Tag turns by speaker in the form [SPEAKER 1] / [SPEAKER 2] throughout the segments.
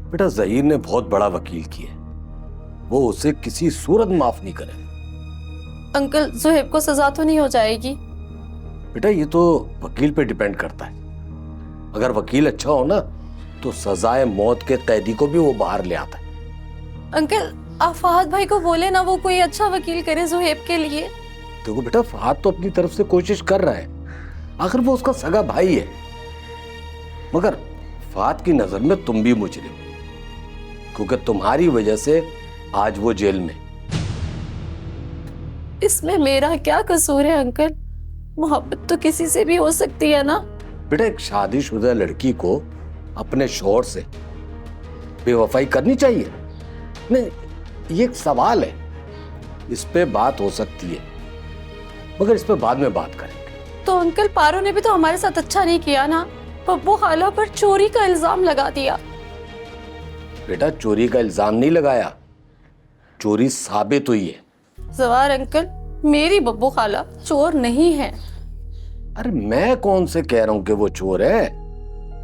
[SPEAKER 1] बेटा ज़हीर ने बहुत बड़ा वकील किया है, वो उसे किसी सूरत माफ नहीं करे।
[SPEAKER 2] अंकल ज़ुहैब को सजा तो नहीं हो जाएगी?
[SPEAKER 1] बेटा ये तो वकील पे डिपेंड करता है। अगर वकील अच्छा हो ना तो सजाए मौत के कैदी को भी वो बाहर ले आता है।
[SPEAKER 2] अंकल आप फहद भाई को बोले ना वो कोई अच्छा वकील करे ज़ुहैब के लिए।
[SPEAKER 1] देखो बेटा फहद तो अपनी तरफ से कोशिश कर रहा है, आखिर वो उसका सगा भाई है। मगर फहद की नजर में तुम भी मुजरिम, क्योंकि तुम्हारी वजह से आज वो जेल में।
[SPEAKER 2] इसमें मेरा क्या कसूर है अंकल? मोहब्बत तो किसी से भी हो सकती है ना।
[SPEAKER 1] बेटा एक शादीशुदा लड़की को अपने शौहर से बेवफाई करनी चाहिए? नहीं, ये एक सवाल है, इस पे बात हो सकती है, मगर इस पे बाद में बात करेंगे।
[SPEAKER 2] तो अंकल पारो ने भी तो हमारे साथ अच्छा नहीं किया ना, बब्बू खाला पर चोरी का इल्जाम लगा दिया।
[SPEAKER 1] बेटा चोरी का इल्जाम नहीं लगाया, चोरी साबित हुई है।
[SPEAKER 2] जवार अंकल मेरी बब्बू खाला चोर नहीं है।
[SPEAKER 1] अरे मैं कौन से कह रहा हूं कि वो चोर है?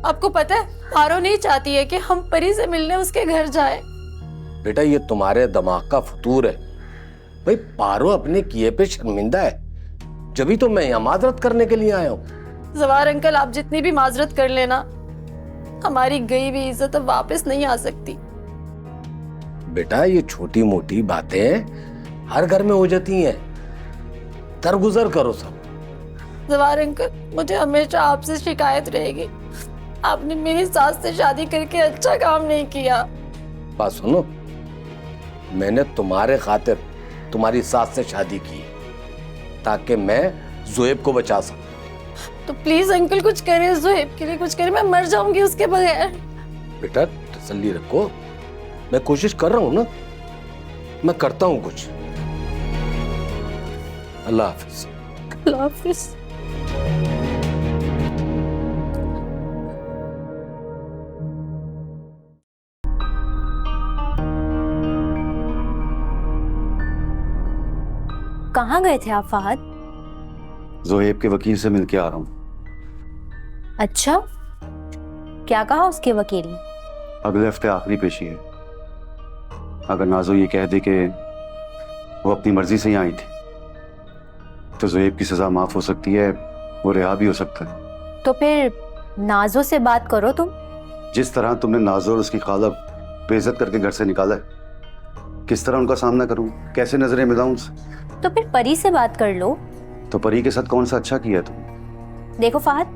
[SPEAKER 2] आपको पता है पारो नहीं चाहती है कि हम परी से मिलने उसके घर जाए।
[SPEAKER 1] बेटा ये तुम्हारे दिमाग का फतूर है। भाई पारो अपने किए पे शर्मिंदा है, जभी तो मैं यहाँ माजरत करने के लिए आया हूँ।
[SPEAKER 2] जवार अंकल आप जितनी भी माजरत कर लेना, हमारी गई हुई इज्जत अब वापस नहीं आ सकती।
[SPEAKER 1] बेटा ये छोटी मोटी बातें हर घर में हो जाती हैं, दरगुजर करो सब।
[SPEAKER 2] जवार अंकल मुझे हमेशा आपसे शिकायत रहेगी, आपने मेरी सास से शादी करके अच्छा काम नहीं किया।
[SPEAKER 1] बात सुनो, मैंने तुम्हारे खातिर तुम्हारी सास से शादी की है ताकि मैं ज़ुहैब को बचा सकूं।
[SPEAKER 2] तो प्लीज अंकल कुछ करें, ज़ुहैब के लिए कुछ करें, मैं मर जाऊंगी उसके बगैर।
[SPEAKER 1] बेटा तसल्ली रखो, मैं कोशिश कर रहा हूं ना, मैं करता हूं कुछ। अल्लाह हाफिज।
[SPEAKER 2] अल्लाह हाफिज।
[SPEAKER 3] कहाँ गए थे आप फहद?
[SPEAKER 4] ज़ुहैब के वकील से मिलके आ रहा हूँ।
[SPEAKER 3] अच्छा, क्या कहा उसके वकील ने?
[SPEAKER 4] अगले हफ्ते आखिरी पेशी है। अगर नाजो ये कह दे कि वो अपनी मर्जी से यहाँ आई थी तो ज़ुहैब की सजा माफ हो सकती है, वो रिहा भी हो सकता है।
[SPEAKER 3] तो फिर नाजो से बात करो तुम।
[SPEAKER 4] जिस तरह तुमने नाजो और उसकी खाला बेइज्जत करके घर से निकाला है, किस तरह उनका सामना करूं, कैसे नजरें मिलाऊं उनसे?
[SPEAKER 3] तो फिर परी से बात कर लो।
[SPEAKER 4] तो परी के साथ कौन सा अच्छा किया तुम?
[SPEAKER 3] देखो फहद,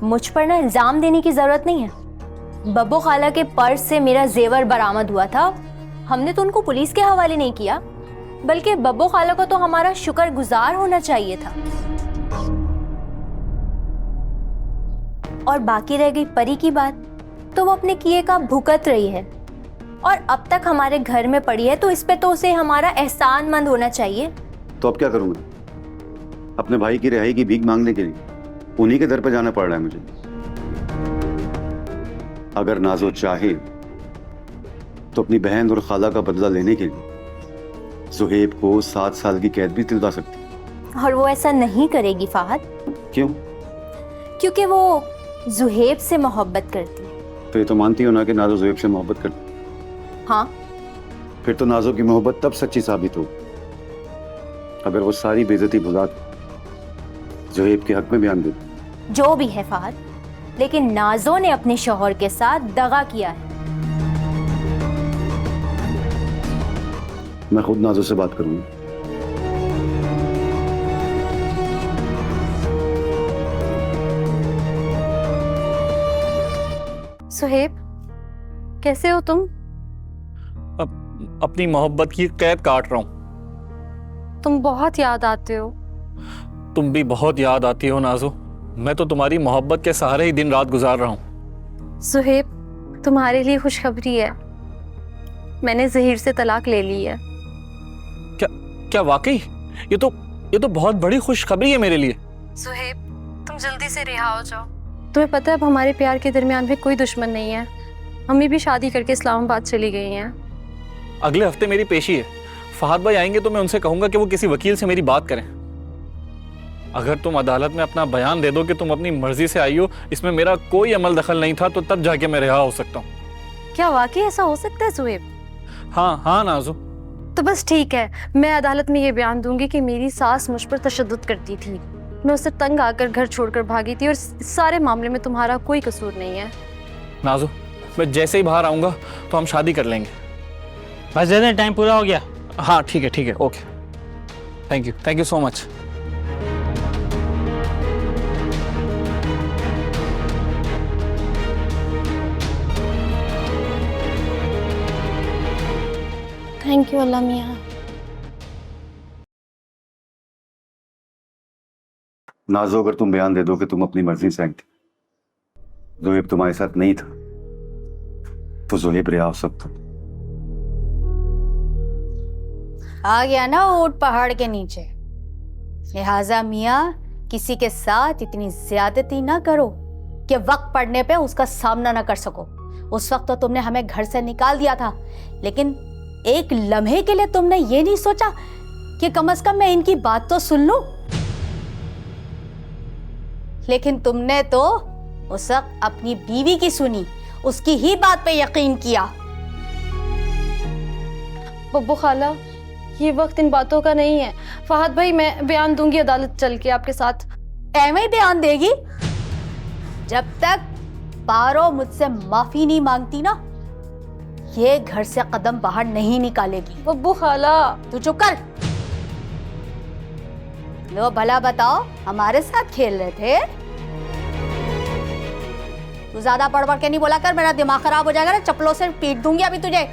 [SPEAKER 3] मुझ पर ना इल्जाम देने की जरूरत नहीं है। बब्बू खाला के पर्स से मेरा जेवर बरामद हुआ था, हमने तो उनको पुलिस के हवाले नहीं किया, बल्कि बब्बू खाला को तो हमारा शुक्रगुजार होना चाहिए था। और बाकी रह गई परी की बात, तो वो अपने किए का भुगत रही है और अब तक हमारे घर में पड़ी है, तो इस पे तो उसे हमारा एहसानमंद होना चाहिए।
[SPEAKER 4] तो अब क्या करूंगा? अपने भाई की रिहाई की भीख मांगने के लिए उन्हीं के दर पर जाना पड़ रहा है मुझे। अगर नाजो चाहे तो अपनी बहन और खाला का बदला लेने के लिए ज़ुहैब को 7 साल की कैद भी दिलवा सकती है।
[SPEAKER 3] और वो ऐसा नहीं करेगी फहद।
[SPEAKER 4] क्यों?
[SPEAKER 3] क्योंकि वो ज़ुहैब से मोहब्बत करती है।
[SPEAKER 4] तो ये तो मानती हो ना कि नाजो ज़ुहैब से मोहब्बत करती है?
[SPEAKER 3] हाँ।
[SPEAKER 4] फिर तो नाजो की मोहब्बत तब सच्ची साबित हो अगर वो सारी बेइज्जती भुला ज़ुहैब के हक में बयान दे।
[SPEAKER 3] जो भी है फहद, लेकिन नाजो ने अपने शौहर के साथ दगा किया है।
[SPEAKER 4] मैं खुद नाजो से बात करूंगा।
[SPEAKER 2] सुहेब कैसे हो तुम?
[SPEAKER 5] अपनी मोहब्बत की कैद काट रहा हूं।
[SPEAKER 2] तुम बहुत याद आते हो।
[SPEAKER 5] तुम भी बहुत याद आती हो नाजो, मैं तो तुम्हारी मोहब्बत के सहारे ही दिन रात गुजार रहा हूं।
[SPEAKER 2] सुहेब तुम्हारे लिए खुशखबरी है, मैंने ज़हीर से तलाक ले ली है।
[SPEAKER 5] क्या वाकई? ये तो बहुत बड़ी खुशखबरी है मेरे लिए।
[SPEAKER 2] सुहेब तुम जल्दी से रिहा हो जाओ। तुम्हें पता है अब हमारे प्यार के दरमियान भी कोई दुश्मन नहीं है, मम्मी भी शादी करके इस्लामाबाद चली गई हैं।
[SPEAKER 5] अगले हफ्ते मेरी पेशी है, फहद भाई आएंगे तो मैं उनसे कहूंगा कि वो किसी वकील से मेरी बात करें। अगर तुम अदालत में अपना बयान दे दो कि तुम अपनी मर्जी से आई हो, इसमें मेरा कोई अमल दखल नहीं था, तो तब जाके मैं रिहा हो सकता हूँ।
[SPEAKER 2] क्या वाकई ऐसा हो सकता है ज़ुएब?
[SPEAKER 5] हाँ हाँ नाजो।
[SPEAKER 2] तो बस ठीक है, मैं अदालत में ये बयान दूंगी कि मेरी सास मुझ पर तशद्दुद करती थी, मैं उससे तंग आकर घर छोड़कर भागी थी और इस सारे मामले में तुम्हारा कोई कसूर नहीं है।
[SPEAKER 5] नाजो, मैं जैसे ही बाहर आऊंगा तो हम शादी कर लेंगे।
[SPEAKER 6] बस दे दें, टाइम पूरा हो गया।
[SPEAKER 5] हाँ ठीक है, okay. Thank you so much.
[SPEAKER 2] Thank you अल्लाह मियाँ।
[SPEAKER 4] नाजो, अगर तुम बयान दे दो कि तुम अपनी मर्जी से आई थी, ज़ोएब तुम्हारे साथ नहीं था, तो ज़ोएब रिहा हो सकता।
[SPEAKER 7] आ गया ना ऊंट पहाड़ के नीचे, लिहाजा मियाँ किसी के साथ इतनी ज्यादती ना करो कि वक्त पड़ने पे उसका सामना ना कर सको। उस वक्त तो तुमने हमें घर से निकाल दिया था, लेकिन एक लम्हे के लिए तुमने ये नहीं सोचा कि कम से कम मैं इनकी बात तो सुन लूं। लेकिन तुमने तो उस वक्त अपनी बीवी की सुनी, उसकी ही बात पे यकीन किया।
[SPEAKER 2] बब्बू खाला, ये वक्त इन बातों का नहीं है। फहद भाई, मैं बयान दूंगी अदालत चल के आपके साथ।
[SPEAKER 7] एवं ही बयान देगी? जब तक पारो मुझसे माफी नहीं मांगती ना, ये घर से कदम बाहर नहीं निकालेगी।
[SPEAKER 2] बब्बू खाला,
[SPEAKER 7] तू चुप कर। लो भला बताओ, हमारे साथ खेल रहे थे? तू ज्यादा पढ़ के नहीं बोला कर, मेरा दिमाग खराब हो जाएगा ना, चप्पलों से पीट दूंगी अभी तुझे।